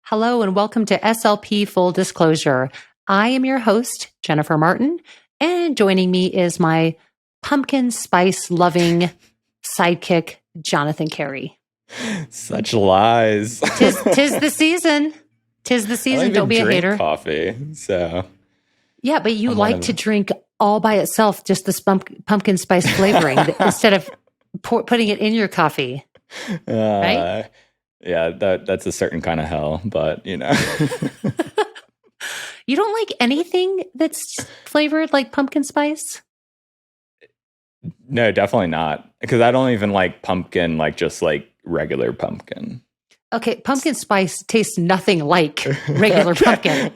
Hello and welcome to SLP Full Disclosure. I am your host, Jennifer Martin, and joining me is my pumpkin spice loving sidekick, Jonathan Carey. Such lies. Tis the season. Tis the season. Don't be a hater. Coffee, so yeah, but you like to drink all by itself, just this pumpkin spice flavoring instead of putting it in your coffee, right? Yeah, that's a certain kind of hell, but you know. You don't like anything that's flavored like pumpkin spice? No, definitely not. Because I don't even like pumpkin, like just like regular pumpkin. Okay, pumpkin spice tastes nothing like regular pumpkin.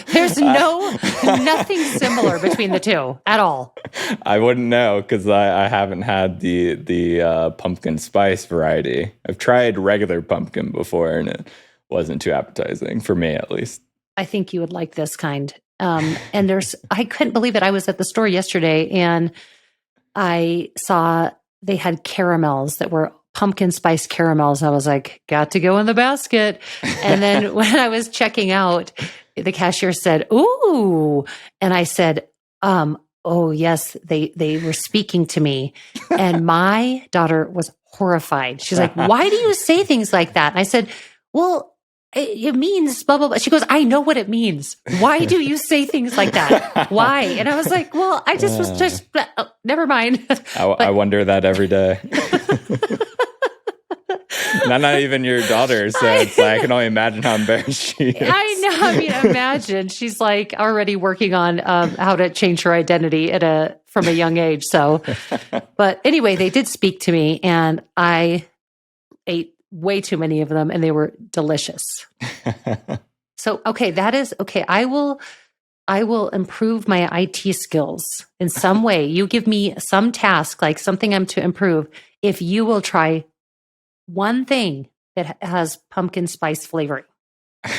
There's nothing similar between the two at all. I wouldn't know because I haven't had the pumpkin spice variety. I've tried regular pumpkin before and it wasn't too appetizing for me, at least. I think you would like this kind. And I couldn't believe it. I was at the store yesterday and I saw they had caramels that were pumpkin spice caramels. I was like, got to go in the basket. And then when I was checking out, the cashier said, "Ooh." And I said, "Oh yes, they were speaking to me." And my daughter was horrified. She's like, "Why do you say things like that?" And I said, "Well, it means blah, blah, blah." She goes, "I know what it means. Why do you say things like that? Why?" And I was like, "Well, I just was just, never mind." I wonder that every day. Not even your daughter, so it's like, I can only imagine how embarrassed she is. I know. I mean, imagine she's like already working on how to change her identity from a young age. So, but anyway, they did speak to me, and I ate way too many of them, and they were delicious. So, okay, that is okay. I will improve my IT skills in some way. You give me some task, like something I'm to improve, if you will try one thing that has pumpkin spice flavoring. Man,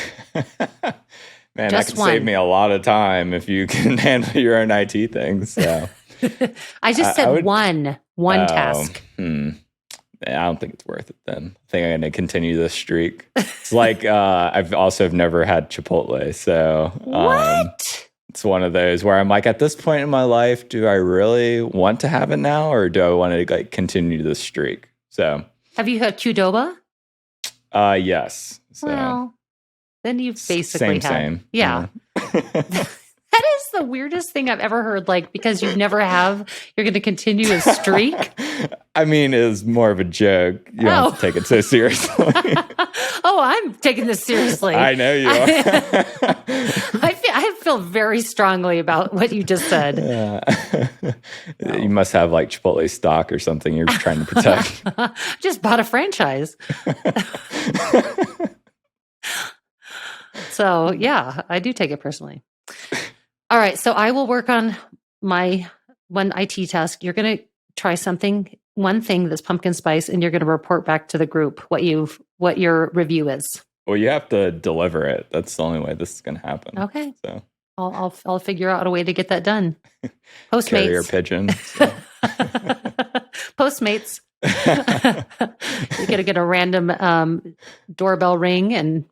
that could save me a lot of time if you can handle your own IT things. So. I just said one task. I don't think it's worth it then. I think I'm going to continue this streak. It's like I've never had Chipotle. So what? It's one of those where I'm like, at this point in my life, do I really want to have it now, or do I want to like continue this streak? So, have you had Qdoba? Yes. So. Well, then you've basically same. Yeah. That is the weirdest thing I've ever heard. Like, because you never have, you're going to continue a streak. I mean, it was more of a joke. You don't have to take it so seriously. Oh, I'm taking this seriously. I know you are. I feel very strongly about what you just said. No. You must have like Chipotle stock or something you're trying to protect. Just bought a franchise. So, yeah, I do take it personally. All right, so I will work on my one IT task. You're going to try one thing that's pumpkin spice, and you're going to report back to the group what your review is. Well, you have to deliver it. That's the only way this is going to happen. Okay. So I'll figure out a way to get that done. Postmates. Carrier pigeon. So. Postmates. You got to get a random doorbell ring, and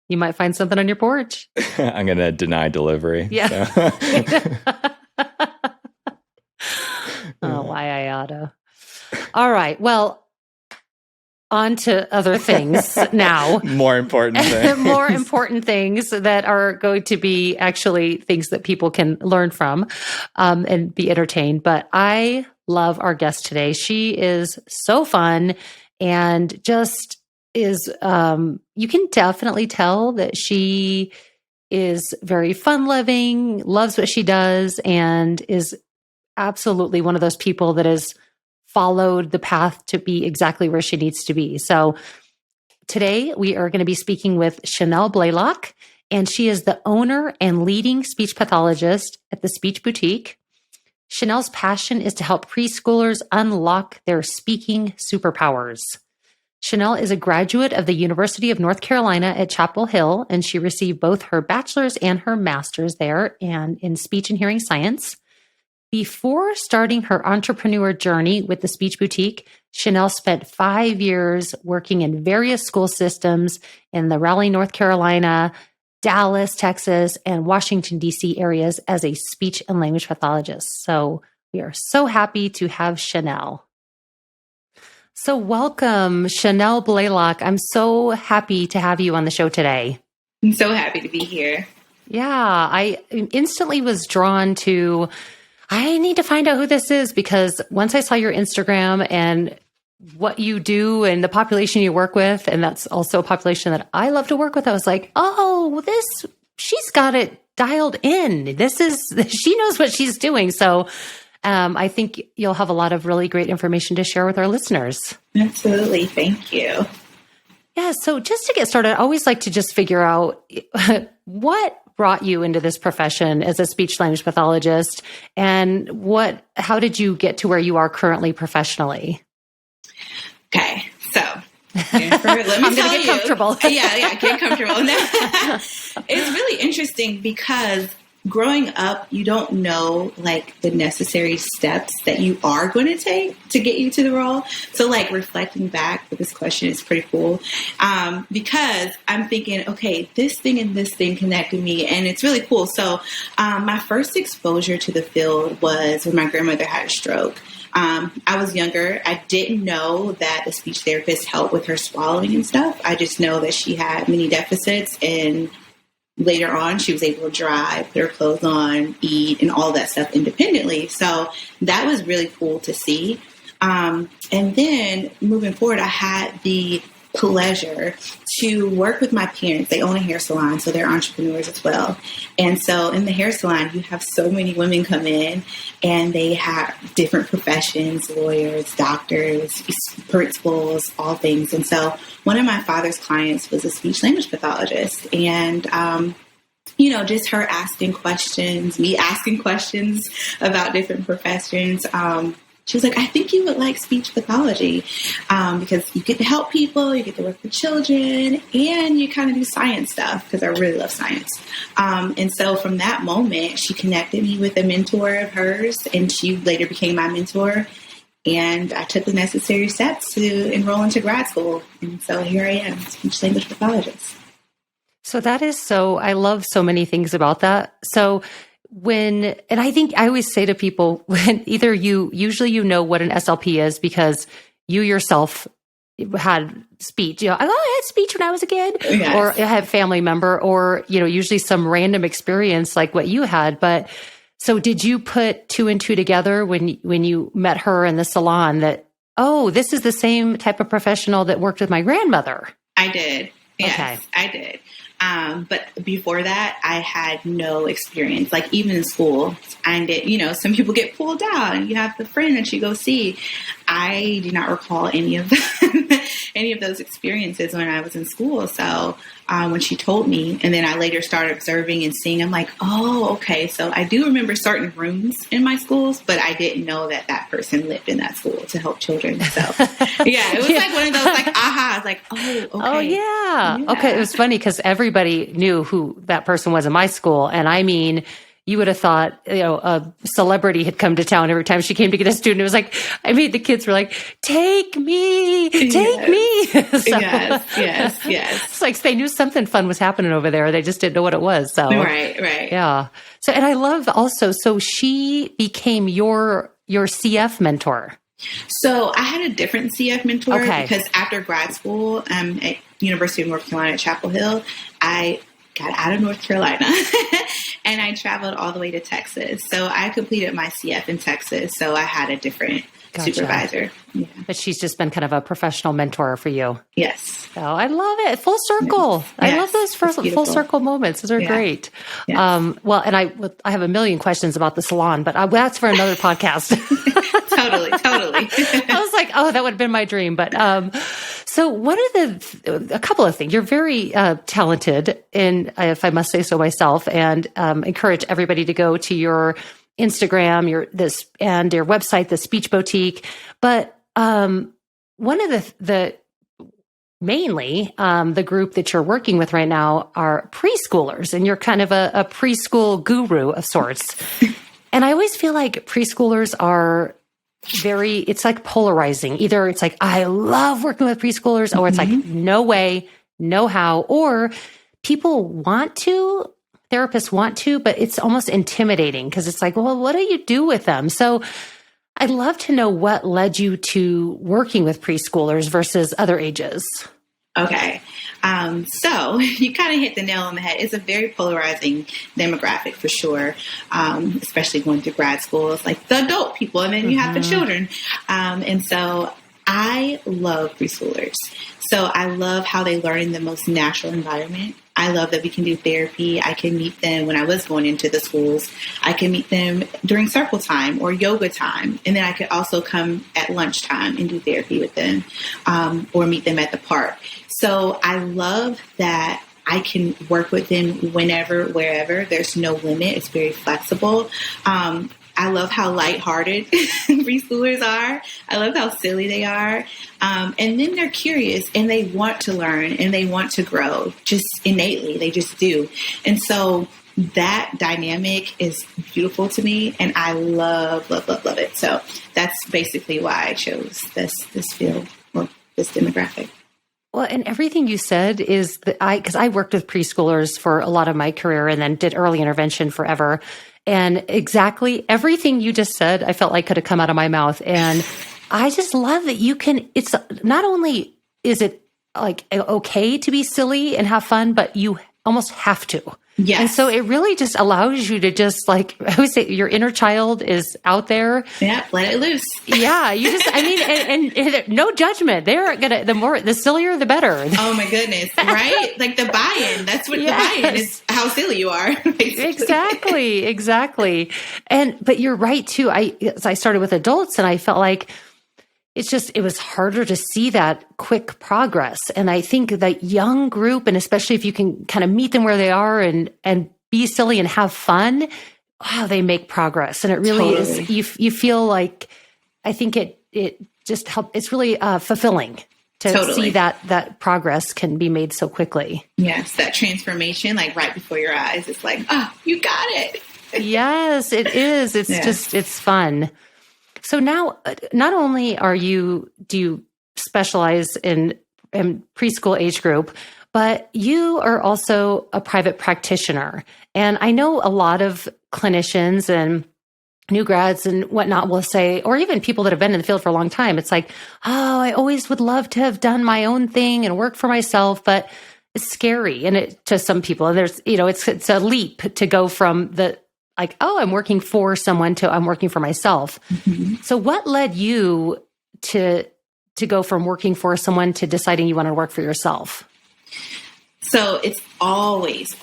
you might find something on your porch. I'm going to deny delivery. Yeah. So. Oh, why I oughta. All right. Well, on to other things now. More important things. More important things that are going to be actually things that people can learn from and be entertained. But I love our guest today. She is so fun and just is, you can definitely tell that she is very fun-loving, loves what she does, and is absolutely one of those people that has followed the path to be exactly where she needs to be. So today we are going to be speaking with Chanel Blaylock, and she is the owner and leading speech pathologist at the Speech Boutique. Chanel's passion is to help preschoolers unlock their speaking superpowers. Chanel is a graduate of the University of North Carolina at Chapel Hill, and she received both her bachelor's and her master's there and in speech and hearing science. Before starting her entrepreneur journey with the Speech Boutique, Chanel spent 5 years working in various school systems in the Raleigh, North Carolina, Dallas, Texas, and Washington, D.C. areas as a speech and language pathologist. So we are so happy to have Chanel. So welcome, Chanel Blaylock. I'm so happy to have you on the show today. I'm so happy to be here. Yeah, I instantly was drawn to, I need to find out who this is, because once I saw your Instagram and what you do and the population you work with, and that's also a population that I love to work with, I was like, oh, she's got it dialed in. She knows what she's doing. So I think you'll have a lot of really great information to share with our listeners. Absolutely. Thank you. Yeah. So just to get started, I always like to just figure out what brought you into this profession as a speech language pathologist, and how did you get to where you are currently professionally? Okay. So let me tell you. Comfortable. Yeah, get comfortable. It's really interesting because growing up, you don't know like the necessary steps that you are going to take to get you to the role. So like reflecting back with this question is pretty cool because I'm thinking, okay, this thing and this thing connected me, and it's really cool. So my first exposure to the field was when my grandmother had a stroke. I was younger. I didn't know that the speech therapist helped with her swallowing and stuff. I just know that she had many deficits, and later on, she was able to drive, put her clothes on, eat, and all that stuff independently. So that was really cool to see. And then moving forward, I had the pleasure to work with my parents. They own a hair salon, so they're entrepreneurs as well. And so in the hair salon, you have so many women come in, and they have different professions, lawyers, doctors, principals, all things. And so one of my father's clients was a speech language pathologist, and just her asking questions, me asking questions about different professions. She was like, I think you would like speech pathology because you get to help people, you get to work with children, and you kind of do science stuff, because I really love science. And so from that moment, she connected me with a mentor of hers, and she later became my mentor. And I took the necessary steps to enroll into grad school. And so here I am, speech language pathologist. So I love so many things about that. So and I think I always say to people, when either usually you know what an SLP is because you yourself had speech, I had speech when I was a kid, yes, or I had a family member, or, usually some random experience like what you had. But so did you put two and two together when you met her in the salon that, oh, this is the same type of professional that worked with my grandmother? I did. Yes, okay. I did. But before that, I had no experience. Like even in school, I did, some people get pulled out and you have the friend that you go see. I do not recall any of those experiences when I was in school. So when she told me, and then I later started observing and seeing, I'm like, oh, okay. So I do remember certain rooms in my schools, but I didn't know that person lived in that school to help children. So yeah, it was like one of those like ahas, like, oh, okay. Oh yeah. Okay. It was funny because everybody knew who that person was in my school. And I mean, you would have thought, a celebrity had come to town every time she came to get a student. It was like, the kids were like, take me. So, yes. It's like they knew something fun was happening over there. They just didn't know what it was. So Right. Yeah. So, and I love also, so she became your CF mentor. So I had a different CF mentor okay, because after grad school at University of North Carolina at Chapel Hill, I got out of North Carolina and I traveled all the way to Texas. So I completed my CF in Texas. So I had a different supervisor. Yeah. But she's just been kind of a professional mentor for you. Yes. Oh, I love it. Full circle. Yes. I love those full circle moments. Those are great. Yes. Well, and I have a million questions about the salon, but that's for another podcast. Totally. I was like, oh, that would have been my dream. But so one of a couple of things, you're very talented, and if I must say so myself, and encourage everybody to go to your Instagram, and your website, the Speech Boutique. But one of the mainly the group that you're working with right now are preschoolers, and you're kind of a preschool guru of sorts. And I always feel like preschoolers are it's like polarizing. Either it's like, I love working with preschoolers, or it's like, no way, no how, or therapists want to, but it's almost intimidating because it's like, well, what do you do with them? So I'd love to know what led you to working with preschoolers versus other ages. Okay. So you kind of hit the nail on the head. It's a very polarizing demographic for sure, especially going through grad school. It's like the adult people, and then you have the children. And so I love preschoolers. So I love how they learn in the most natural environment. I love that we can do therapy. I can meet them when I was going into the schools. I can meet them during circle time or yoga time. And then I could also come at lunchtime and do therapy with them, or meet them at the park. So I love that I can work with them whenever, wherever. There's no limit. It's very flexible. I love how lighthearted preschoolers are. I love how silly they are. And then they're curious and they want to learn and they want to grow just innately. They just do. And so that dynamic is beautiful to me, and I love, love, love, love it. So that's basically why I chose this field or this demographic. Well, and everything you said is that because I worked with preschoolers for a lot of my career and then did early intervention forever. And exactly everything you just said, I felt like could have come out of my mouth. And I just love that it's not only is it like okay to be silly and have fun, but you almost have to. Yes. And so it really just allows you to just like, I would say your inner child is out there. Yeah. Let it loose. Yeah. You just, I mean, and no judgment. They're going to, the sillier, the better. Oh my goodness. Right. Like the buy-in. That's what the buy-in is, how silly you are. Basically. Exactly. But you're right too. I started with adults and I felt like it was harder to see that quick progress. And I think that young group, and especially if you can kind of meet them where they are and be silly and have fun, wow, they make progress. And it really is, you feel like, I think it just helps. It's really fulfilling to see that progress can be made so quickly. Yes. That transformation, like right before your eyes, it's like, oh, you got it. Yes, it is. It's just, it's fun. So now, not only do you specialize in preschool age group, but you are also a private practitioner. And I know a lot of clinicians and new grads and whatnot will say, or even people that have been in the field for a long time, it's like, oh, I always would love to have done my own thing and work for myself, but it's scary. And to some people, and there's, it's a leap to go from like, oh, I'm working for someone to I'm working for myself. Mm-hmm. So what led you to go from working for someone to deciding you want to work for yourself? So it's always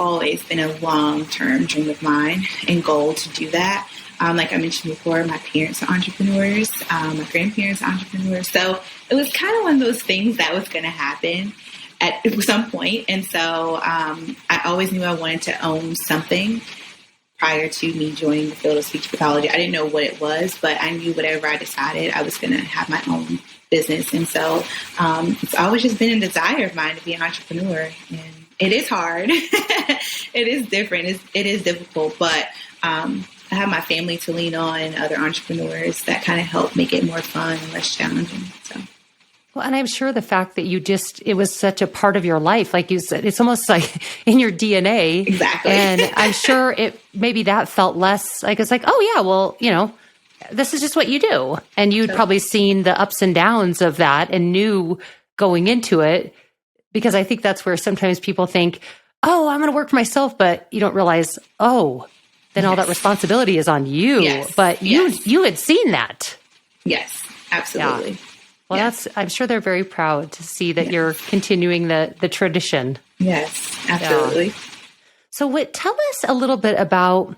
been a long-term dream of mine and goal to do that. Like I mentioned before, my parents are entrepreneurs, my grandparents are entrepreneurs. So it was kind of one of those things that was going to happen at some point. And so I always knew I wanted to own something. Prior to me joining the field of speech pathology, I didn't know what it was, but I knew whatever I decided, I was going to have my own business. And so it's always just been a desire of mine to be an entrepreneur. And it is hard. It is different. It is difficult, but I have my family to lean on and other entrepreneurs that kind of help make it more fun and less challenging. So. Well, and I'm sure the fact that it was such a part of your life, like you said, it's almost like in your DNA. Exactly. And I'm sure maybe that felt less like, it's like, oh yeah, well, this is just what you do. And you'd probably seen the ups and downs of that and knew going into it, because I think that's where sometimes people think, oh, I'm going to work for myself, but you don't realize, oh, then all that responsibility is on you. Yes. But you had seen that. Yes, absolutely. Yeah. Well, I'm sure they're very proud to see that you're continuing the tradition. Yes, absolutely. Yeah. So tell us a little bit about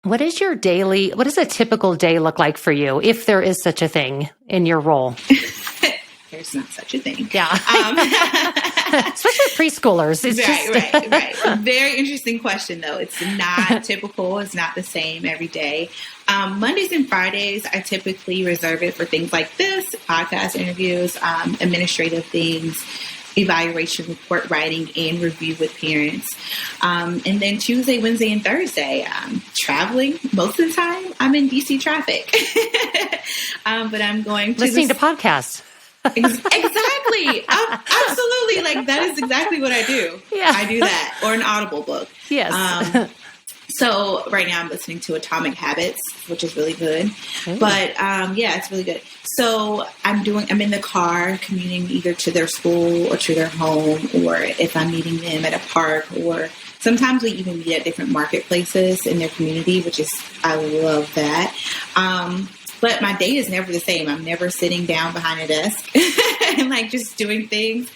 what does a typical day look like for you, if there is such a thing in your role? There's not such a thing. Yeah. Especially preschoolers. It's right. Very interesting question, though. It's not typical. It's not the same every day. Mondays and Fridays, I typically reserve it for things like this, podcast interviews, administrative things, evaluation report writing, and review with parents. And then Tuesday, Wednesday, and Thursday, traveling most of the time, I'm in DC traffic, but I'm going to listening to podcasts. Exactly. Absolutely. Like that is exactly what I do. Yeah. I do that, or an Audible book. Yes. So right now I'm listening to Atomic Habits, which is really good. But yeah, it's really good. So I'm in the car commuting either to their school or to their home, or if I'm meeting them at a park, or sometimes we even meet at different marketplaces in their community, I love that. But my day is never the same. I'm never sitting down behind a desk and like just doing things.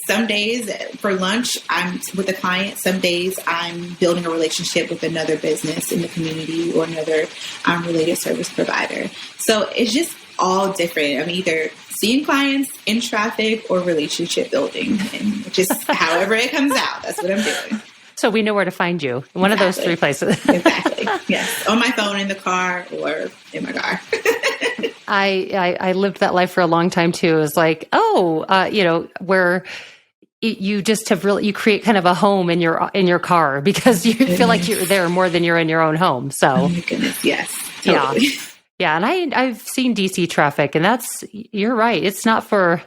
Some days for lunch, I'm with a client. Some days I'm building a relationship with another business in the community or another related service provider. So it's just all different. I'm either seeing clients in traffic or relationship building, and just however it comes out, that's what I'm doing. So we know where to find you. One of those three places. Exactly. Yes. On my phone, in the car, or in my car. I lived that life for a long time too. It was like, where you just have you create kind of a home in your car because you feel like you're there more than you're in your own home. So, oh my goodness, yes, totally. Yeah. And I've seen DC traffic, and you're right. It's not for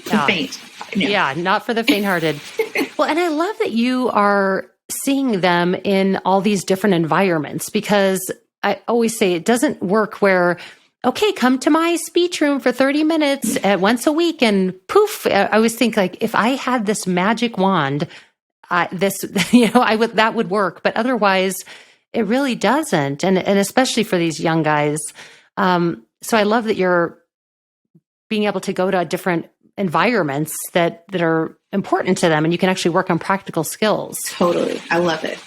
the faint. No. Yeah, not for the faint-hearted. Well, and I love that you are seeing them in all these different environments, because I always say it doesn't work where, okay, come to my speech room for 30 minutes once a week and poof. I always think like if I had this magic wand, that would work. But otherwise, it really doesn't. And especially for these young guys. So I love that you're being able to go to different environments that are important to them, and you can actually work on practical skills. Totally. I love it.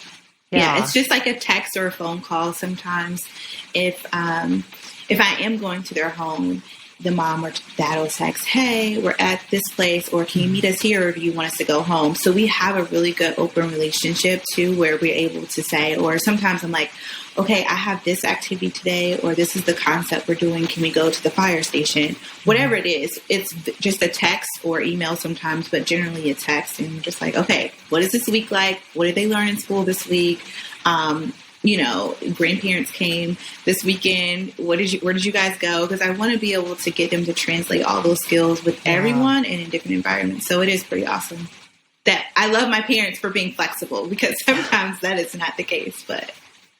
Yeah. It's just like a text or a phone call sometimes. If I am going to their home, the mom or dad will text, hey, we're at this place, or can you meet us here, or do you want us to go home? So we have a really good open relationship too, where we're able to say, or sometimes I'm like, okay, I have this activity today, or this is the concept we're doing. Can we go to the fire station? Whatever it is, it's just a text or email sometimes, but generally a text. And we're just like, okay, what is this week like? What did they learn in school this week? Grandparents came this weekend. Where did you guys go? Because I want to be able to get them to translate all those skills with everyone and in different environments. So it is pretty awesome. That I love my parents for being flexible, because sometimes that is not the case, but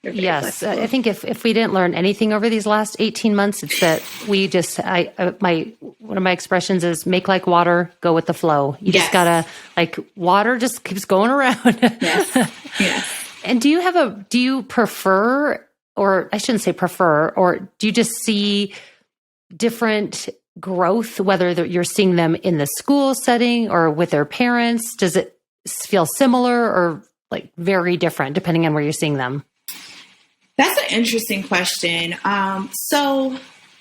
yes, I think if we didn't learn anything over these last 18 months, it's that we just, one of my expressions is make like water, go with the flow. You just gotta, like, water just keeps going around. Yes. And do you prefer, or I shouldn't say prefer, or do you just see different growth, whether you're seeing them in the school setting or with their parents? Does it feel similar or like very different depending on where you're seeing them? That's an interesting question. So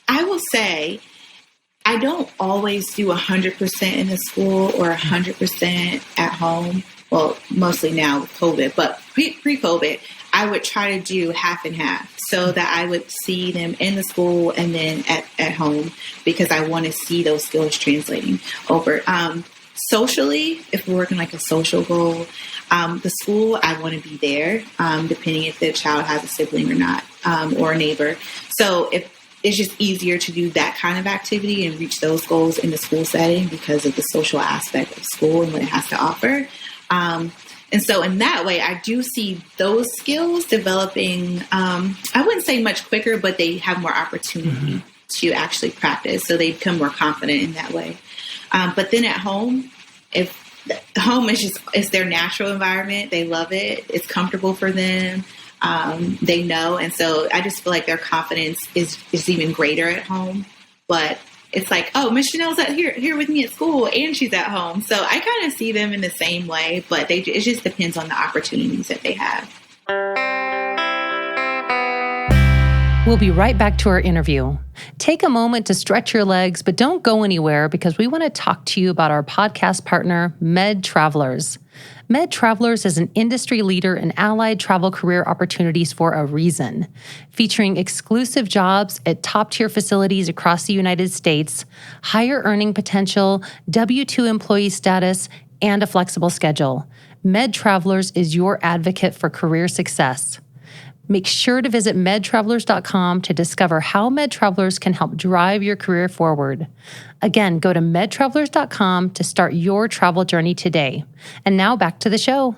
I will say I don't always do 100% in the school or 100% at home. Well, mostly now with COVID, but pre-COVID, I would try to do half and half, so that I would see them in the school and then at home, because I want to see those skills translating over. Socially, if we're working like a social goal, the school, I want to be there, depending if the child has a sibling or not, or a neighbor. So if it's just easier to do that kind of activity and reach those goals in the school setting because of the social aspect of school and what it has to offer. And so in that way, I do see those skills developing, I wouldn't say much quicker, but they have more opportunity to actually practice. So they become more confident in that way. But then at home, if home is their natural environment, they love it. It's comfortable for them. They know. And so I just feel like their confidence is even greater at home. But it's like, oh, Miss Chanel's here with me at school, and she's at home. So I kind of see them in the same way, but it just depends on the opportunities that they have. We'll be right back to our interview. Take a moment to stretch your legs, but don't go anywhere, because we want to talk to you about our podcast partner, Med Travelers. Med Travelers is an industry leader in allied travel career opportunities for a reason, featuring exclusive jobs at top-tier facilities across the United States, higher earning potential, W-2 employee status, and a flexible schedule. Med Travelers is your advocate for career success. make sure to visit medtravelers.com to discover how MedTravelers can help drive your career forward. Again, go to medtravelers.com to start your travel journey today. And now back to the show.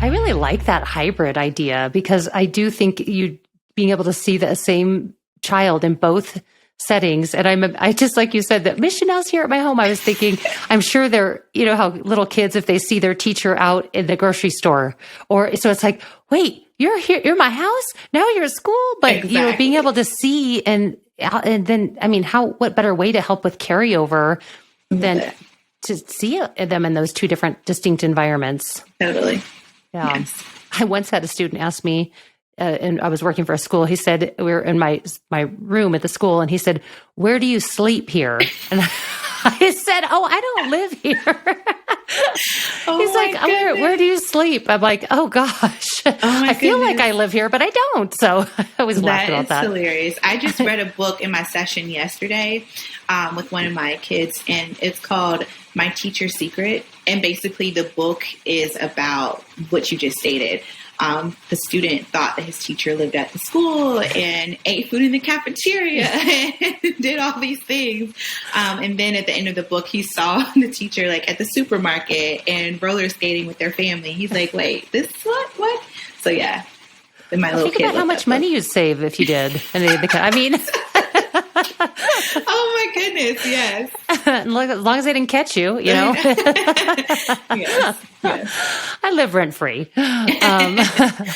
I really like that hybrid idea because I do think you being able to see the same child in both settings. And I just, like you said, that Miss Chanel's here at my home. I was thinking, I'm sure they're, how little kids, if they see their teacher out in the grocery store, or so it's like, wait, you're here, you're my house. Now you're at school, but Exactly. being able to see and then, what better way to help with carryover than to see them in those two different distinct environments. Totally. Yeah. Yes. I once had a student ask me, and I was working for a school. He said, we were in my room at the school, and he said, "Where do you sleep here?" And I said, "Oh, I don't live here." He's like, where do you sleep? I'm like, oh gosh, I feel like I live here, but I don't. So I was laughing about that. That is hilarious. I just read a book in my session yesterday with one of my kids, and it's called My Teacher's Secret. And basically the book is about what you just stated. The student thought that his teacher lived at the school and ate food in the cafeteria and did all these things. And then at the end of the book, he saw the teacher at the supermarket and roller skating with their family. He's like, wait, this what? So yeah. Then my little think kid about how much money you'd save if you did. Oh my goodness, yes. As long as they didn't catch you, Yes. I live rent free. Yes.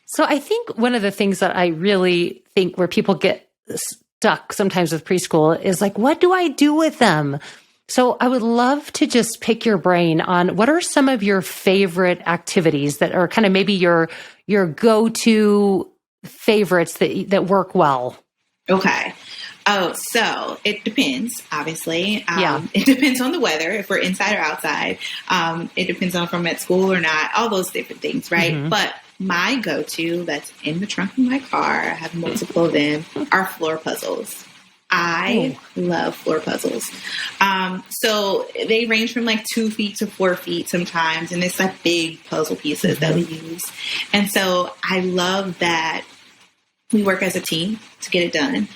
So I think one of the things that I really think where people get stuck sometimes with preschool is what do I do with them? So I would love to just pick your brain on what are some of your favorite activities that are kind of maybe your go-to favorites that work well. Okay. Oh, so it depends, obviously. Yeah. It depends on the weather, if we're inside or outside. It depends on if I'm at school or not, all those different things, right? Mm-hmm. But my go-to that's in the trunk of my car, I have multiple of them, are floor puzzles. I love floor puzzles. So they range from 2 feet to 4 feet sometimes, and it's big puzzle pieces that we use. And so I love that we work as a team to get it done.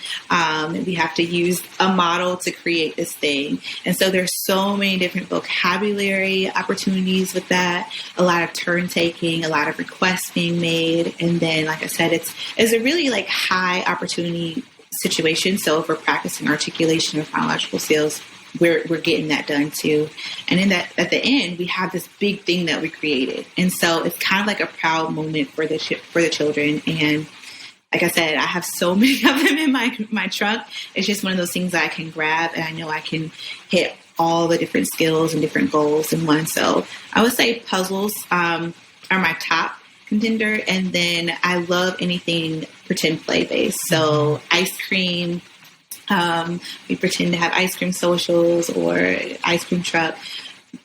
We have to use a model to create this thing. And so there's so many different vocabulary opportunities with that, a lot of turn taking, a lot of requests being made. And then, like I said, it's a really high opportunity situation. So if we're practicing articulation or phonological skills, we're getting that done too. And in that, at the end, we have this big thing that we created. And so it's kind of a proud moment for the children. And like I said, I have so many of them in my trunk. It's just one of those things that I can grab, and I know I can hit all the different skills and different goals in one. So I would say puzzles are my top contender. And then I love anything pretend play based. So ice cream, we pretend to have ice cream socials or ice cream truck,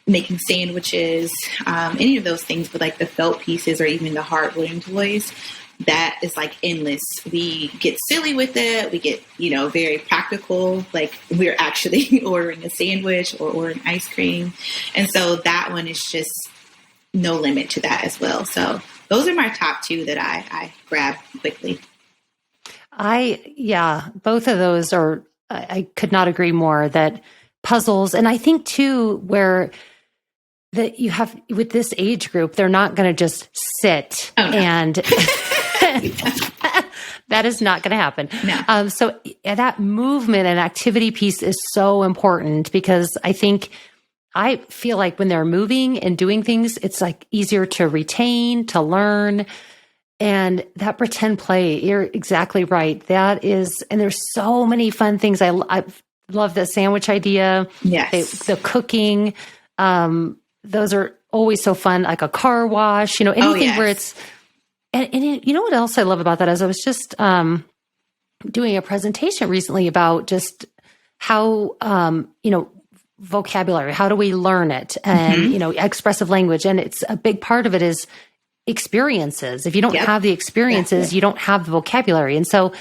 making sandwiches, any of those things, but the felt pieces or even the hard wooden toys. That is endless. We get silly with it. We get, very practical. We're actually ordering a sandwich or ordering ice cream. And so that one is just no limit to that as well. So those are my top two that I grab quickly. Both of those are, I could not agree more that puzzles. And I think too, where that you have with this age group, they're not going to just sit and that is not going to happen. No. So that movement and activity piece is so important because I feel like when they're moving and doing things, it's easier to retain, to learn. And that pretend play, you're exactly right. That is, and there's so many fun things. I love the sandwich idea. Yes. The cooking. Those are always so fun, like a car wash, anything where it's, and you know what else I love about that is I was just doing a presentation recently about just how, vocabulary, how do we learn it? And, expressive language. And it's a big part of it is experiences. If you don't have the experiences, you don't have the vocabulary. And so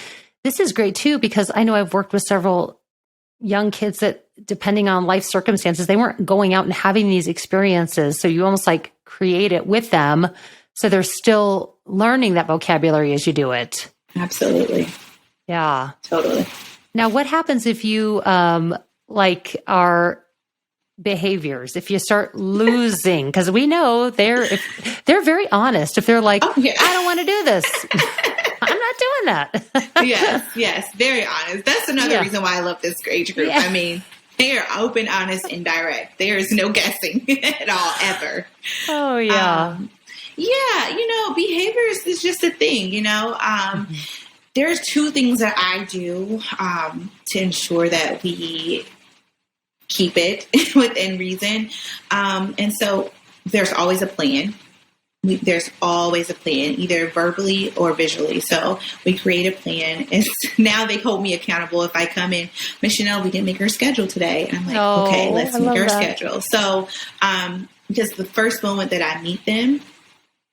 this is great too, because I know I've worked with several young kids that depending on life circumstances, they weren't going out and having these experiences. So you almost create it with them So they're still learning that vocabulary as you do it. Absolutely. Yeah. Totally. Now, what happens if you like our behaviors, if you start losing? Because we know they're very honest. If they're like, Oh, yeah. I don't want to do this. I'm not doing that. Yes. Very honest. That's another reason why I love this age group. Yeah. I mean, they are open, honest, and direct. There is no guessing at all, ever. Oh, yeah. Behaviors is just a thing, There's two things that I do to ensure that we keep it within reason. And so there's always a plan. There's always a plan, either verbally or visually. So we create a plan. And now they hold me accountable. If I come in, Miss Chanel, we didn't make our schedule today. And I'm like, okay, let's make our schedule. So because the first moment that I meet them,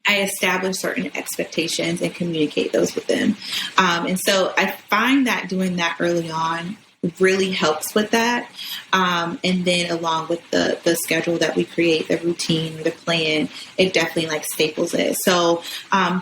I establish certain expectations and communicate those with them. And so I find that doing that early on really helps with that. And then along with the schedule that we create, the routine or the plan, it definitely like staples it. So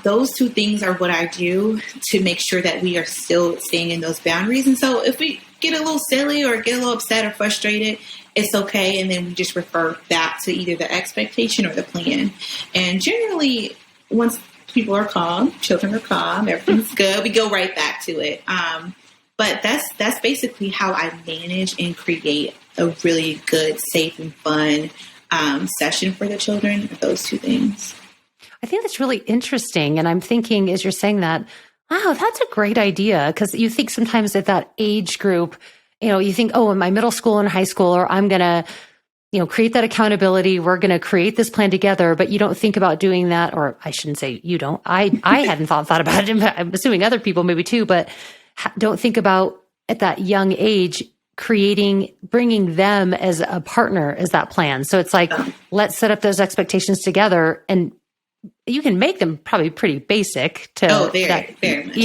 those two things are what I do to make sure that we are still staying in those boundaries. And so if we get a little silly or get a little upset or frustrated, it's okay. And then we just refer back to either the expectation or the plan. And generally, once people are calm, children are calm, everything's good, we go right back to it. But that's basically how I manage and create a really good, safe, and fun session for the children. Those two things. I think that's really interesting. And I'm thinking, as you're saying that, wow, that's a great idea. Because you think sometimes at that age group, you think, oh, in my middle school and high school, or I'm going to, create that accountability. We're going to create this plan together, but you don't think about doing that. Or I shouldn't say you don't. I hadn't thought about it. I'm assuming other people maybe too, but don't think about at that young age, bringing them as a partner as that plan. So it's like, let's set up those expectations together, and you can make them probably pretty basic to very much.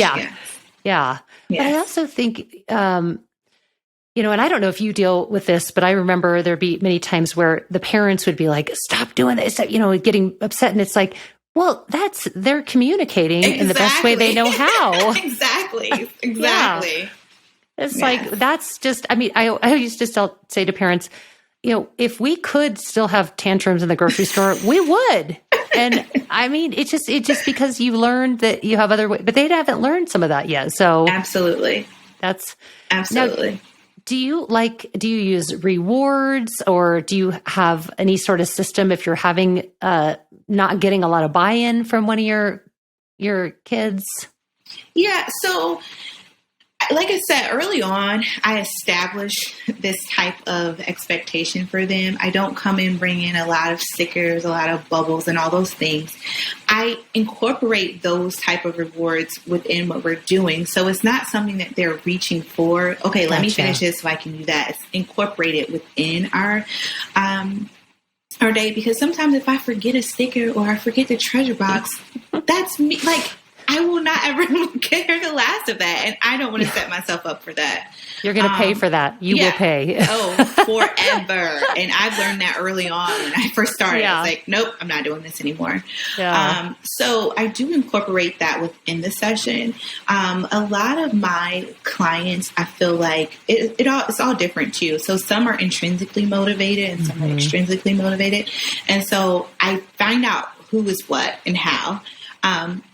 Yeah. But I also think, and I don't know if you deal with this, but I remember there'd be many times where the parents would be like, stop doing this, getting upset. And it's like, well, they're communicating in the best way they know how. Exactly. Yeah. It's like, that's just, I used to say to parents, if we could still have tantrums in the grocery store, we would. And it's just because you learned that you have other ways, but they haven't learned some of that yet. So absolutely. Now, do you use rewards, or do you have any sort of system if you're having, not getting a lot of buy-in from one of your kids? Yeah. So like I said, early on, I establish this type of expectation for them. I don't come in bringing a lot of stickers, a lot of bubbles, and all those things. I incorporate those type of rewards within what we're doing. So it's not something that they're reaching for. Okay, let me finish this so I can do that. It's incorporated within our day, because sometimes if I forget a sticker or I forget the treasure box, that's me. Like, I will not ever get the last of that. And I don't want to set myself up for that. You're going to pay for that. You will pay. Forever. And I've learned that early on when I first started. I was like, nope, I'm not doing this anymore. Yeah. So I do incorporate that within the session. A lot of my clients, I feel like it's all different too. So some are intrinsically motivated and some are extrinsically motivated. And so I find out who is what and how.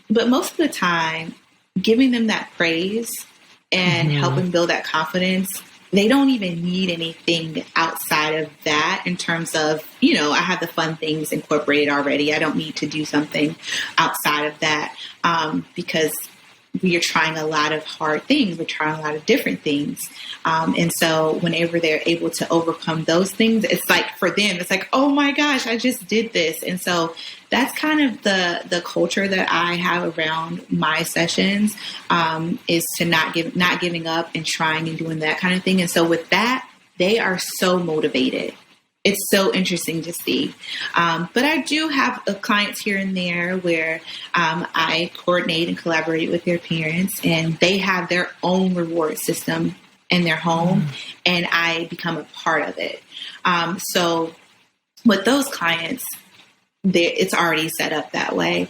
But most of the time, giving them that praise and helping build that confidence, they don't even need anything outside of that in terms of, I have the fun things incorporated already. I don't need to do something outside of that because we are trying a lot of hard things. We're trying a lot of different things. And so whenever they're able to overcome those things, it's like for them, it's like, oh my gosh, I just did this. And so that's kind of the culture that I have around my sessions, is to not giving up and trying and doing that kind of thing. And so with that, they are so motivated. It's so interesting to see. But I do have clients here and there where I coordinate and collaborate with their parents, and they have their own reward system in their home, and I become a part of it. So with those clients, it's already set up that way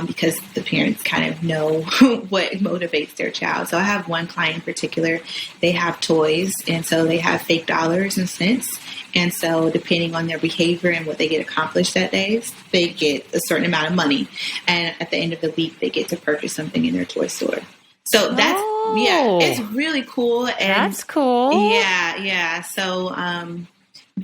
because the parents kind of know what motivates their child. So I have one client in particular, they have toys, and so they have fake dollars and cents. And so depending on their behavior and what they get accomplished that day, they get a certain amount of money. And at the end of the week, they get to purchase something in their toy store. So that's, it's really cool. And that's cool. Yeah. So,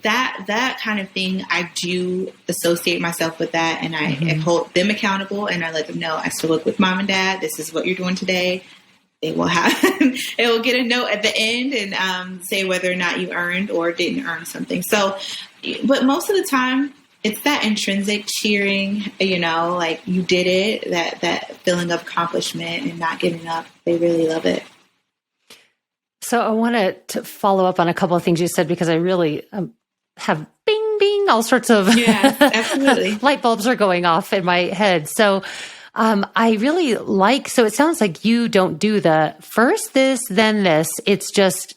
that kind of thing, I do associate myself with that, and I hold them accountable, and I let them know I still work with mom and dad. This is what you're doing today. They will get a note at the end and say whether or not you earned or didn't earn something. So, but most of the time, it's that intrinsic cheering, like you did it, that feeling of accomplishment and not giving up. They really love it. So I want to follow up on a couple of things you said, because I really have bing, bing, all sorts of absolutely. light bulbs are going off in my head. So I really so it sounds like you don't do the first this, then this. It's just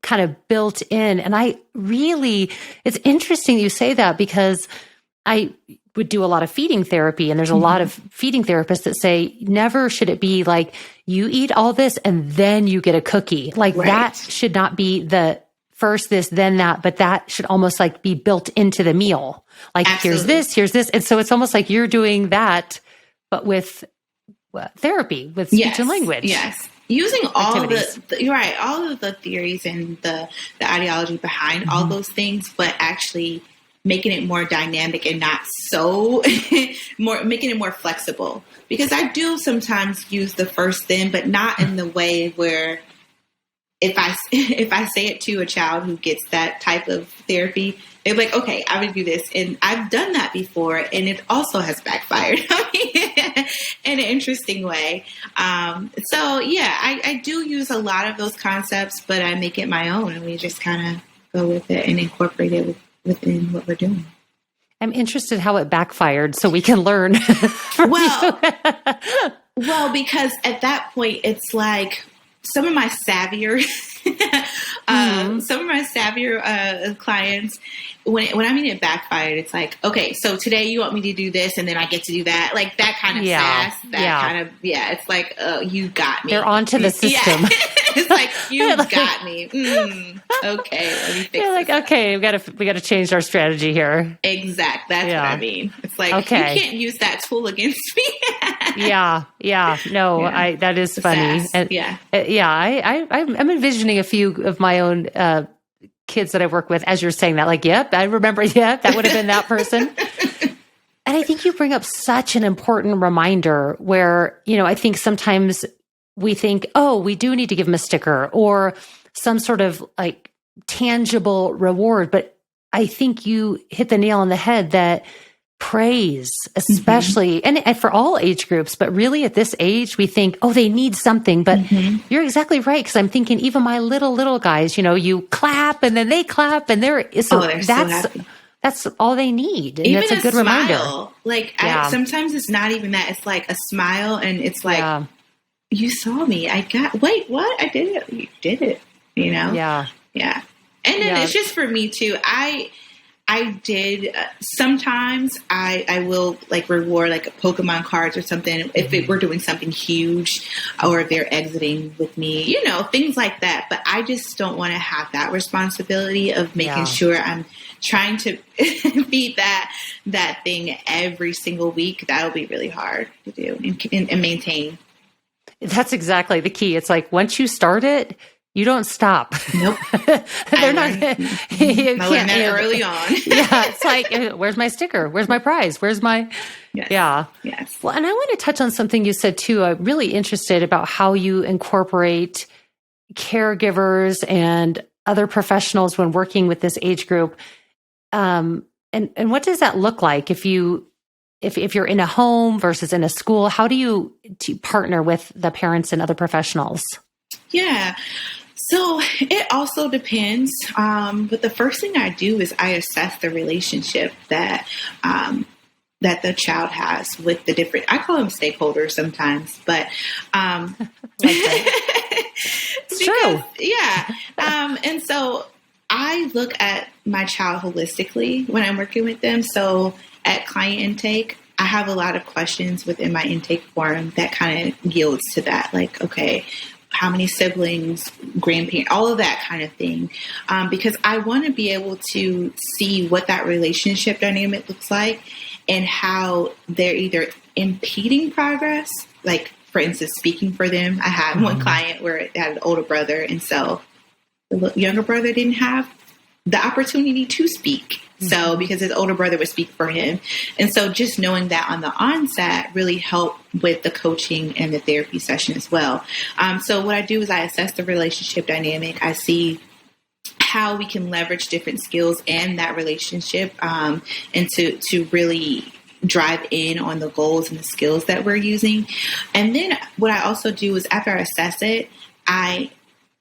kind of built in. And it's interesting you say that, because I would do a lot of feeding therapy, and there's a lot of feeding therapists that say never should it be like you eat all this and then you get a cookie. Like that should not be the first this, then that, but that should almost like be built into the meal. Like here's this. And so it's almost like you're doing that, but with therapy, with speech and language. Yes. Using all all of the theories and the ideology behind all those things, but actually making it more dynamic and not so making it more flexible. Because I do sometimes use the first then, but not in the way where if I say it to a child who gets that type of therapy, they're like, okay, I would do this. And I've done that before, and it also has backfired in an interesting way. I do use a lot of those concepts, but I make it my own, and we just kind of go with it and incorporate it within what we're doing. I'm interested how it backfired, so we can learn. Well, because at that point, it's like some of my savvier clients, when I mean it backfired, it's like, okay, so today you want me to do this, and then I get to do that, like that kind of sass, kind of, it's like, you got me. They're onto the system. Yeah. It's like, you got me. Okay, let me fix You're like, okay, we got to change our strategy here. Exactly, that's what I mean. It's like, okay, you can't use that tool against me. No, that is funny. And, I'm envisioning a few of my own kids that I work with as you're saying that, like, yep, I remember, that would have been that person. And I think you bring up such an important reminder where, I think sometimes we think, oh, we do need to give them a sticker or some sort of like tangible reward. But I think you hit the nail on the head that praise, especially, and for all age groups, but really at this age, we think, oh, they need something. But you're exactly right. Because I'm thinking even my little guys, you clap and then they clap and they're so happy. That's all they need. And even that's a good reminder. Like sometimes it's not even that. It's like a smile, and it's like, you saw me. Wait, what? I did it. You did it. Yeah. And then it's just for me too. I did sometimes I will like reward like Pokemon cards or something if we're doing something huge, or if they're exiting with me, things like that. But I just don't want to have that responsibility of making sure I'm trying to feed that thing every single week. That'll be really hard to do and maintain. That's exactly the key. It's like once you start it, you don't stop. Nope. They're not. You I learned that early on. It's like, where's my sticker? Where's my prize? Where's my? Yes. Yeah. Yes. Well, and I want to touch on something you said too. I'm really interested about how you incorporate caregivers and other professionals when working with this age group. And what does that look like if you're in a home versus in a school? How do you partner with the parents and other professionals? Yeah. So it also depends. But the first thing I do is I assess the relationship that the child has with the different, I call them stakeholders sometimes, but it's true. Yeah. And so I look at my child holistically when I'm working with them. So at client intake, I have a lot of questions within my intake form that kind of yields to that. Like, okay, how many siblings, grandparents, all of that kind of thing. Because I want to be able to see what that relationship dynamic looks like and how they're either impeding progress. Like, for instance, speaking for them. I had one client where it had an older brother, and so the younger brother didn't have the opportunity to speak. So because his older brother would speak for him. And so just knowing that on the onset really helped with the coaching and the therapy session as well. So what I do is I assess the relationship dynamic. I see how we can leverage different skills and that relationship and to really drive in on the goals and the skills that we're using. And then what I also do is after I assess it, I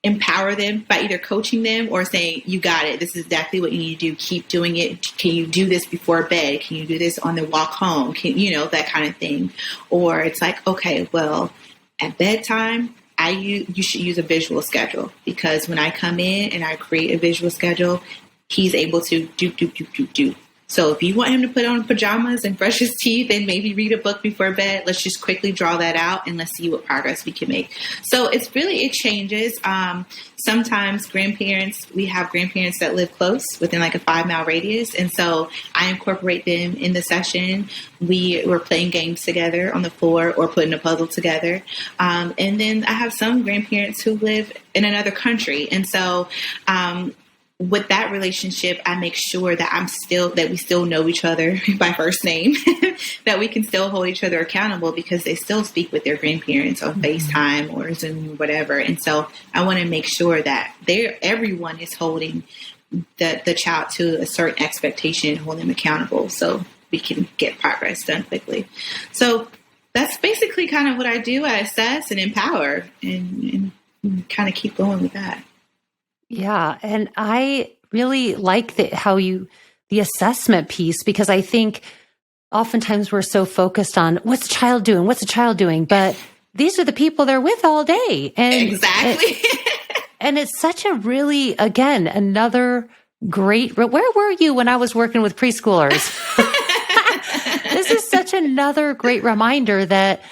empower them by either coaching them or saying, you got it. This is exactly what you need to do. Keep doing it. Can you do this before bed? Can you do this on the walk home? That kind of thing. Or it's like, okay, well, at bedtime, you should use a visual schedule, because when I come in and I create a visual schedule, he's able to do. So if you want him to put on pajamas and brush his teeth and maybe read a book before bed, let's just quickly draw that out and let's see what progress we can make. So it changes. Sometimes we have grandparents that live close within like a 5-mile radius. And so I incorporate them in the session. We're playing games together on the floor or putting a puzzle together. And then I have some grandparents who live in another country. And so, with that relationship, I make sure that we still know each other by first name, that we can still hold each other accountable because they still speak with their grandparents on FaceTime or Zoom or whatever. And so I want to make sure that everyone is holding the child to a certain expectation and hold them accountable so we can get progress done quickly. So that's basically kind of what I do. I assess and empower and kind of keep going with that. Yeah. And I really like the assessment piece, because I think oftentimes we're so focused on what's the child doing? What's the child doing? But these are the people they're with all day. And exactly. And it's such a really, again, another great, where were you when I was working with preschoolers? This is such another great reminder that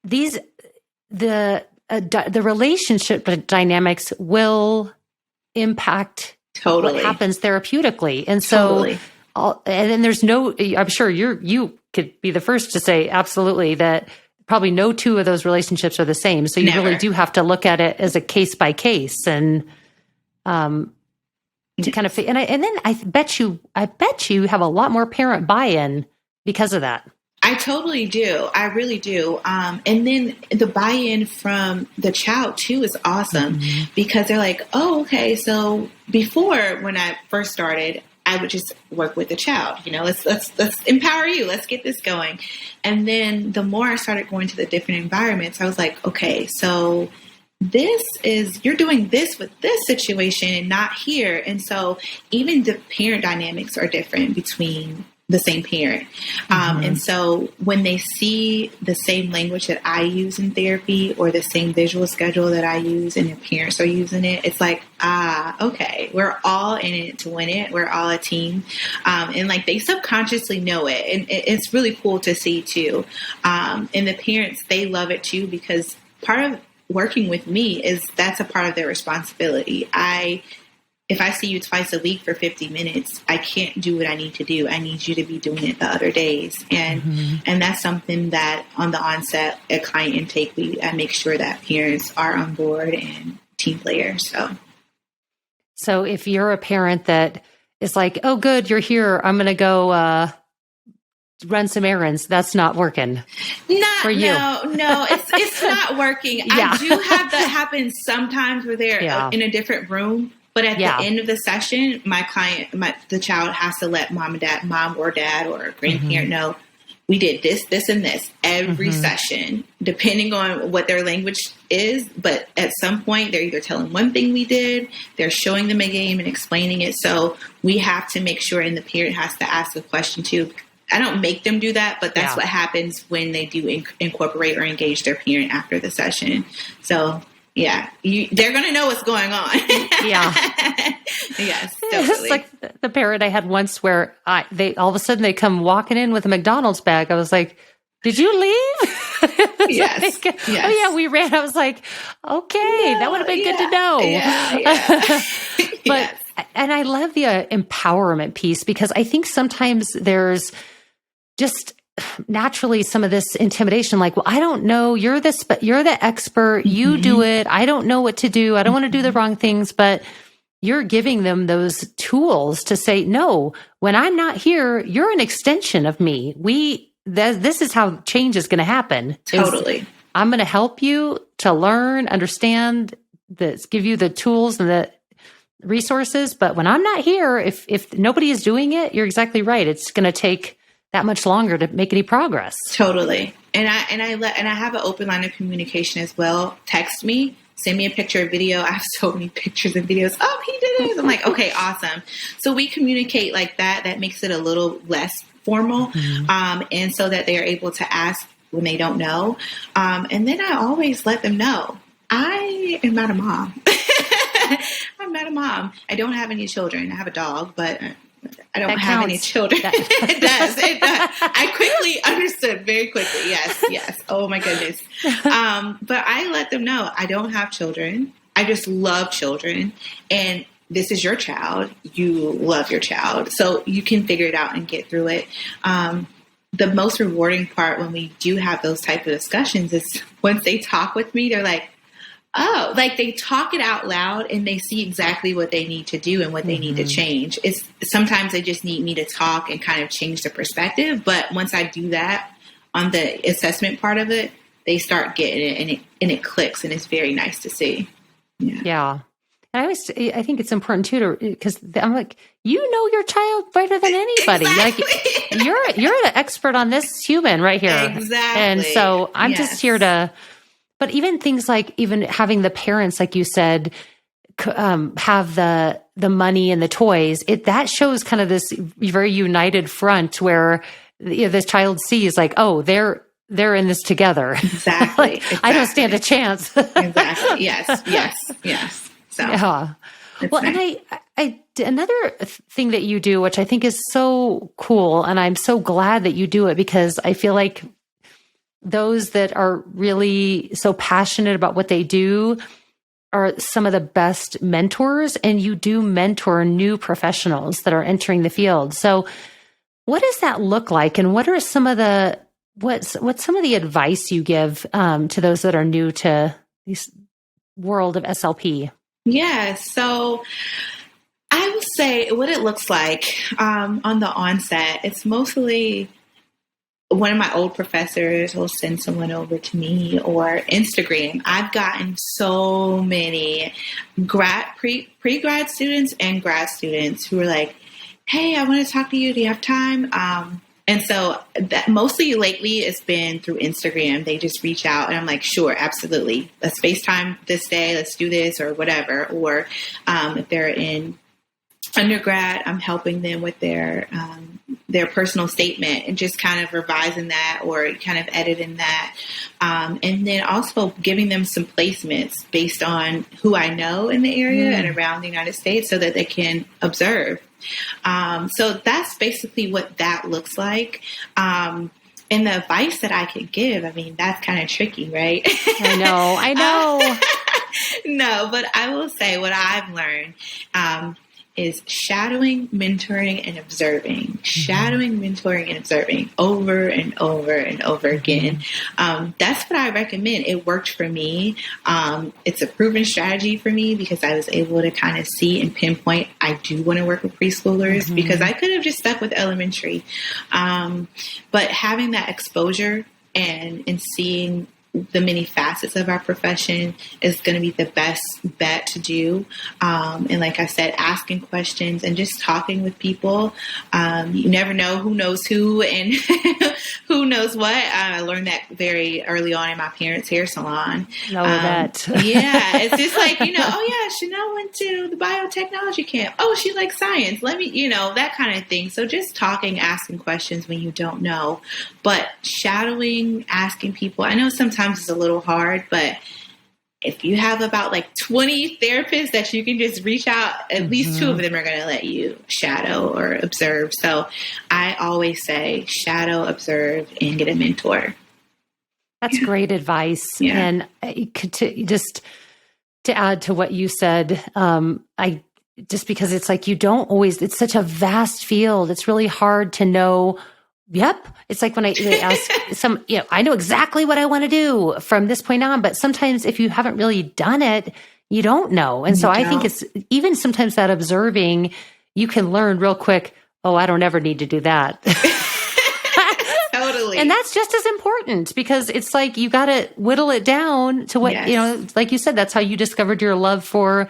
the relationship dynamics will impact totally what happens therapeutically. And so, and then there's I'm sure you could be the first to say absolutely that probably no two of those relationships are the same. So you really do have to look at it as a case by case and, to kind of, and then I bet you have a lot more parent buy-in because of that. I totally do. I really do. And then the buy-in from the child too is awesome because they're like, oh, okay. So before, when I first started, I would just work with the child, let's empower you. Let's get this going. And then the more I started going to the different environments, I was like, okay, so you're doing this with this situation and not here. And so even the parent dynamics are different between the same parent. And so when they see the same language that I use in therapy or the same visual schedule that I use and their parents are using it, it's like, okay, we're all in it to win it. We're all a team. And like they subconsciously know it. And it's really cool to see too. And the parents, they love it too, because part of working with me is that's a part of their responsibility. If I see you twice a week for 50 minutes, I can't do what I need to do. I need you to be doing it the other days. And that's something that on the onset at client intake, I make sure that parents are on board and team players. So if you're a parent that is like, oh, good, you're here, I'm going to go run some errands, that's not working for you. No, it's not working. Yeah. I do have that happen sometimes where they're in a different room. But at the end of the session, the child has to let mom or dad or a grandparent know, we did this, this, and this every session, depending on what their language is. But at some point, they're either telling one thing we did, they're showing them a game and explaining it. So we have to make sure, and the parent has to ask a question too. I don't make them do that, but that's what happens when they do incorporate or engage their parent after the session. So Yeah. They're going to know what's going on. Yeah. Yes, It's totally. like the parent I had once where they all of a sudden they come walking in with a McDonald's bag. I was like, did you leave? Yes. Like, Yes. oh yeah, we ran. I was like, okay, that would have been good to know. Yeah. But, and I love the empowerment piece, because I think sometimes there's just naturally some of this intimidation, like, well, I don't know, you're the expert, you do it. I don't know what to do. I don't want to do the wrong things, but you're giving them those tools to say, no, when I'm not here, you're an extension of me. This is how change is going to happen. Totally. I'm going to help you to learn, understand this, give you the tools and the resources. But when I'm not here, if nobody is doing it, you're exactly right. It's going to take that much longer to make any progress. Totally. And I have an open line of communication as well. Text me, send me a picture or video. I have so many pictures and videos. Oh, he did it. I'm like, okay, awesome. So we communicate like that. That makes it a little less formal. And so that they are able to ask when they don't know. And then I always let them know, I am not a mom. I'm not a mom. I don't have any children. I have a dog, but I don't have any children. It does. I quickly understood very quickly. Yes. Oh my goodness. But I let them know I don't have children. I just love children. And this is your child. You love your child. So you can figure it out and get through it. The most rewarding part when we do have those type of discussions is once they talk with me, they're like, oh, like they talk it out loud and they see exactly what they need to do and what they need to change. Sometimes they just need me to talk and kind of change the perspective. But once I do that on the assessment part of it, they start getting it and it clicks, and it's very nice to see. Yeah. And I think it's important too, because I'm like, you know your child better than anybody. Exactly. Like you're the expert on this human right here. Exactly. And so I'm just here to. But even things like even having the parents, like you said, have the money and the toys, that shows kind of this very united front where this child sees like, oh, they're in this together. Exactly. Like, I don't stand a chance. Exactly. Yes. So yeah. Well, nice. And I another thing that you do, which I think is so cool, and I'm so glad that you do it, because I feel like those that are really so passionate about what they do are some of the best mentors, and you do mentor new professionals that are entering the field. So what does that look like? And what are some of the, what's some of the advice you give to those that are new to this world of SLP? Yeah. So I will say what it looks like on the onset, it's mostly one of my old professors will send someone over to me, or Instagram. I've gotten so many pre-grad students and grad students who are like, hey, I want to talk to you. Do you have time? And so that mostly lately it's been through Instagram. They just reach out and I'm like, sure, absolutely. Let's FaceTime this day. Let's do this or whatever. Or if they're in undergrad, I'm helping them with their personal statement and just kind of revising that or kind of editing that. And then also giving them some placements based on who I know in the area and around the United States so that they can observe. So that's basically what that looks like. And the advice that I could give, I mean, that's kind of tricky, right? I know. No, but I will say what I've learned, is shadowing, mentoring, and observing. Shadowing, mentoring, and observing over and over and over again. That's what I recommend. It worked for me. It's a proven strategy for me because I was able to kind of see and pinpoint I do want to work with preschoolers because I could have just stuck with elementary. But having that exposure and seeing the many facets of our profession is going to be the best bet to do. And like I said, asking questions and just talking with people. You never know who knows who and who knows what. I learned that very early on in my parents' hair salon. That. Yeah. It's just like, oh yeah, Chanel went to the biotechnology camp. Oh, she likes science. Let me, that kind of thing. So just talking, asking questions when you don't know, but shadowing, asking people. I know sometimes it's a little hard, but if you have about like 20 therapists that you can just reach out, at least 2 of them are going to let you shadow or observe. So I always say shadow, observe, and get a mentor. That's great advice. Yeah. And to add to what you said, just because it's like, it's such a vast field. It's really hard to know. Yep. It's like when they ask I know exactly what I want to do from this point on, but sometimes if you haven't really done it, you don't know. And so I think it's even sometimes that observing, you can learn real quick. Oh, I don't ever need to do that. Totally. And that's just as important because it's like, you got to whittle it down to what, like you said, that's how you discovered your love for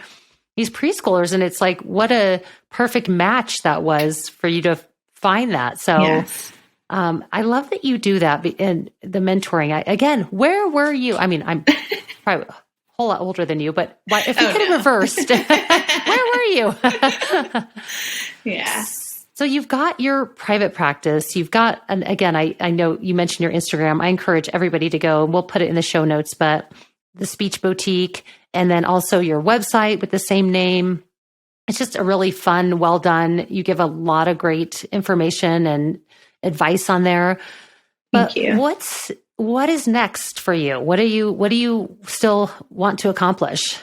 these preschoolers. And it's like, what a perfect match that was for you to find that. So yes. I love that you do that and the mentoring. Again, where were you? I mean, I'm probably a whole lot older than you, but if you could have reversed, where were you? Yeah. So you've got your private practice. You've got, and again, I know you mentioned your Instagram. I encourage everybody to go, and we'll put it in the show notes, but the Speech Boutique, and then also your website with the same name. It's just a really fun, well done. You give a lot of great information and advice on there. But Thank you. what is next for you? What do you still want to accomplish?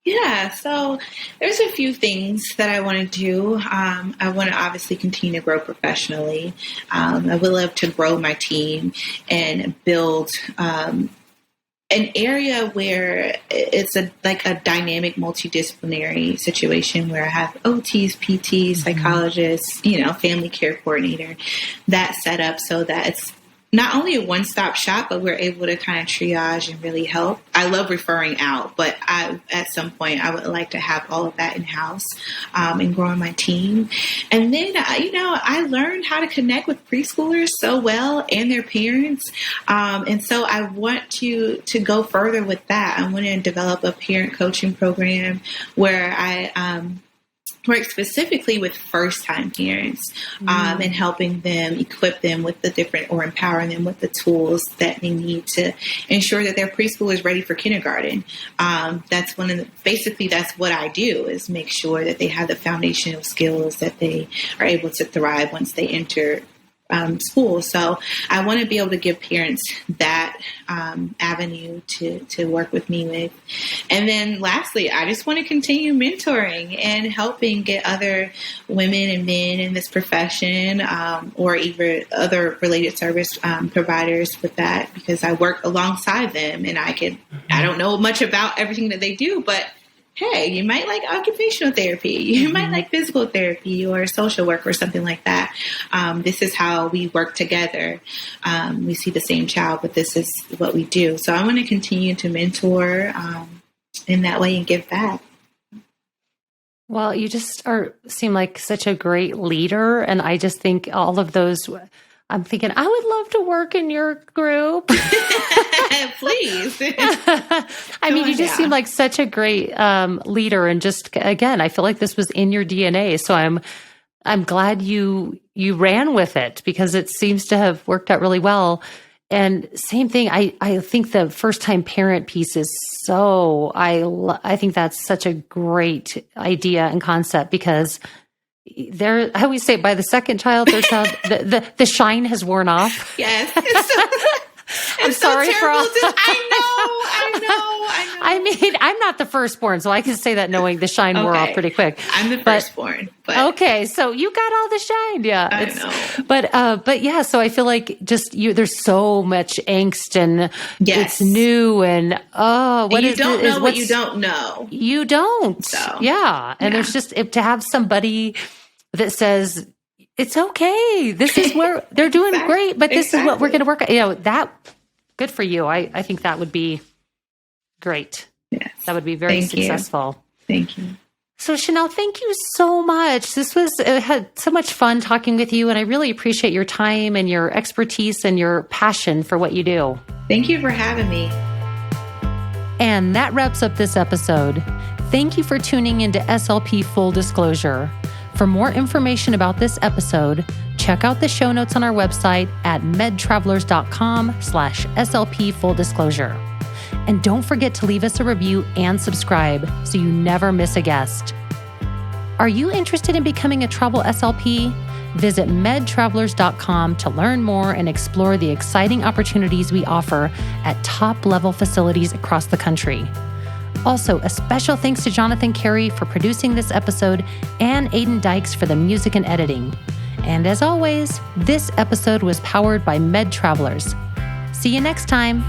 Yeah, so there's a few things that I want to do. I want to obviously continue to grow professionally. I would love to grow my team and build an area where it's a dynamic multidisciplinary situation where I have OTs, PTs, psychologists, family care coordinator, that set up so that it's not only a one-stop shop, but we're able to kind of triage and really help. I love referring out, but at some point I would like to have all of that in-house and growing my team. And then, I learned how to connect with preschoolers so well and their parents. And so I want to go further with that. I want to develop a parent coaching program where I work specifically with first-time parents and helping them, equip them with the different, or empowering them with the tools that they need to ensure that their preschool is ready for kindergarten. That's that's what I do, is make sure that they have the foundational skills that they are able to thrive once they enter school. So I want to be able to give parents that avenue to work with me with. And then lastly, I just want to continue mentoring and helping get other women and men in this profession or even other related service providers with that, because I work alongside them and I don't know much about everything that they do, but hey, you might like occupational therapy, you might like physical therapy or social work or something like that. This is how we work together. We see the same child, but this is what we do. So I want to continue to mentor in that way and give back. Well, you just seem like such a great leader. And I just think all of those, I'm thinking, I would love to work in your group. Please. I mean, you just seem like such a great leader. And just, again, I feel like this was in your DNA. So I'm glad you ran with it, because it seems to have worked out really well. And same thing, I think the first-time parent piece is I think that's such a great idea and concept, because I always say by the second child, third child, the shine has worn off. Yes. I'm sorry for all. I know. I mean, I'm not the firstborn, so I can say that knowing the shine wore off pretty quick. I'm the firstborn. But okay, so you got all the shine, yeah. I know. But yeah, so I feel like just there's so much angst, and it's new, and what you is don't it? know what you don't know. You don't. So, yeah, and there's just to have somebody that says, it's okay. This is where they're doing great, but this is what we're going to work on. That good for you. I think that would be great. Yes. That would be very successful. Thank you. So Chanel, thank you so much. Had so much fun talking with you, and I really appreciate your time and your expertise and your passion for what you do. Thank you for having me. And that wraps up this episode. Thank you for tuning into SLP Full Disclosure. For more information about this episode, check out the show notes on our website at medtravelers.com/SLP Full Disclosure. And don't forget to leave us a review and subscribe so you never miss a guest. Are you interested in becoming a travel SLP? Visit medtravelers.com to learn more and explore the exciting opportunities we offer at top-level facilities across the country. Also, a special thanks to Jonathan Carey for producing this episode and Aiden Dykes for the music and editing. And as always, this episode was powered by Med Travelers. See you next time.